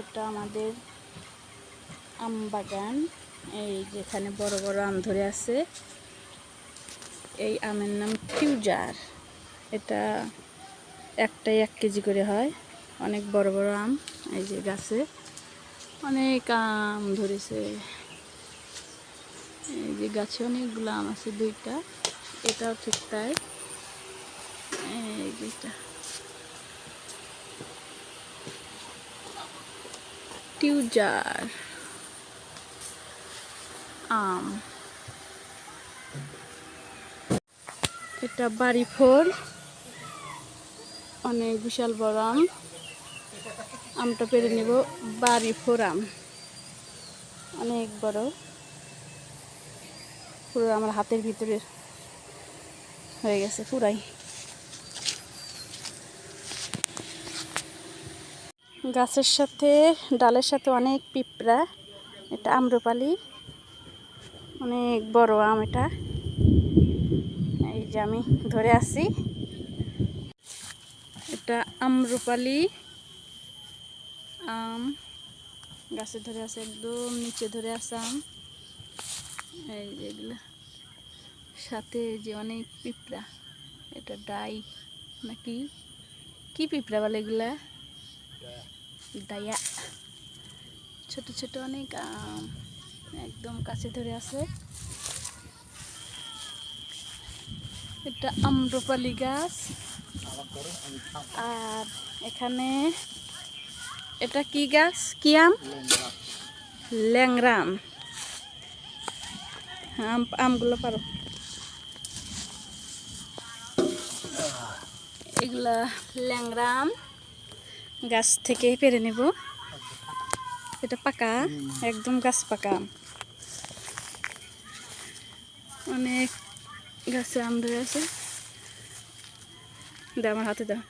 এটা আমাদের আম বাগান। এই যেখানে বড় বড় আম ধরে আছে, এই আমের নাম ফিউজার। এটা একটাই 1 কেজি করে হয়, অনেক বড় বড় আম। এই যে গাছে অনেক আম ধরেছে, এই যে গাছে অনেকগুলো আম আছে, 2টা। এটাও ঠিক তাই, এই যেটা ফিউজার আম। এটা বাড়ি ফল, অনেক বিশাল বড় আম। আমটা পেরে নেব। বাড়ি ফোর আম অনেক বড়, পুরো আমার হাতের ভিতরে হয়ে গেছে পুরাই। গাছের সাথে ডালের সাথে অনেক পিঁপড়া। এটা আম্রপালি, অনেক বড় আম এটা। এই যে আমি ধরে আছি, এটা আম্রপালি আম। গাছে ধরে আছে, একদম নিচে ধরে আছে আম। এই যেগুলো সাথে যে অনেক পিঁপড়া, এটা ডাই নাকি কি পিঁপড়া বলে এগুলা, ডায়া। ছোট ছোট অনেক আম একদম কাছে ধরে আছে। এটা আম্রপালি গাছ। আর এখানে এটা কি গাছ, কি আম? ল্যাংড়া আম। আমগুলো পারো, এগুলা ল্যাংড়া আম, গাছ থেকে পেরে নেব। এটা পাকা, একদম গাছ পাকা আম। অনেক গাছে আম ধরে আছে। দাও আমার হাতে দাও।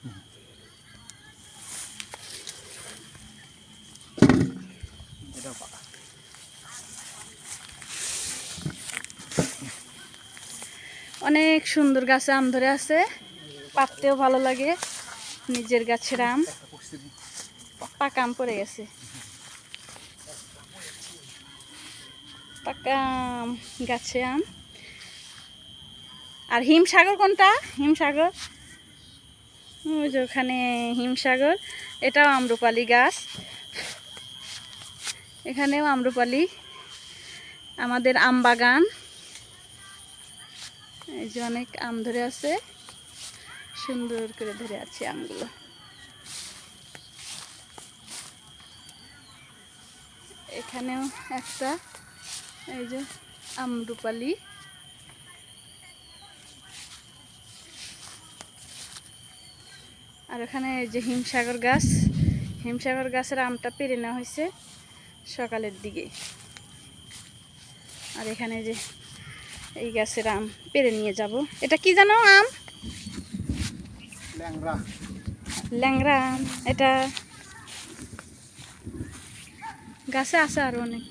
অনেক সুন্দর গাছে আম ধরে আছে, পাকতেও ভালো লাগে। নিজের গাছের আম, পাকা আম পড়ে গেছে। পাকা আম, গাছে আম। আর হিমসাগর কোনটা? হিমসাগর ওই যে ওখানে হিমসাগর। এটাও আম্রপালি গাছ, এখানেও আম্রপালি। আমাদের আম বাগান। এই যে অনেক আম ধরে আছে, সুন্দর করে ধরে আছে আমগুলো। এখানেও একটা, এই যে আম্রপালি। আর এখানে এই যে হিমসাগর গাছ, হিমসাগর গাছের আমটা পেরে নেওয়া হয়েছে সকালের দিকে। আর এখানে যে এই গাছের আম পেরে নিয়ে যাব। এটা কি জানো আম? ল্যাংড়া আম। এটা গাছে আছে আরো অনেক।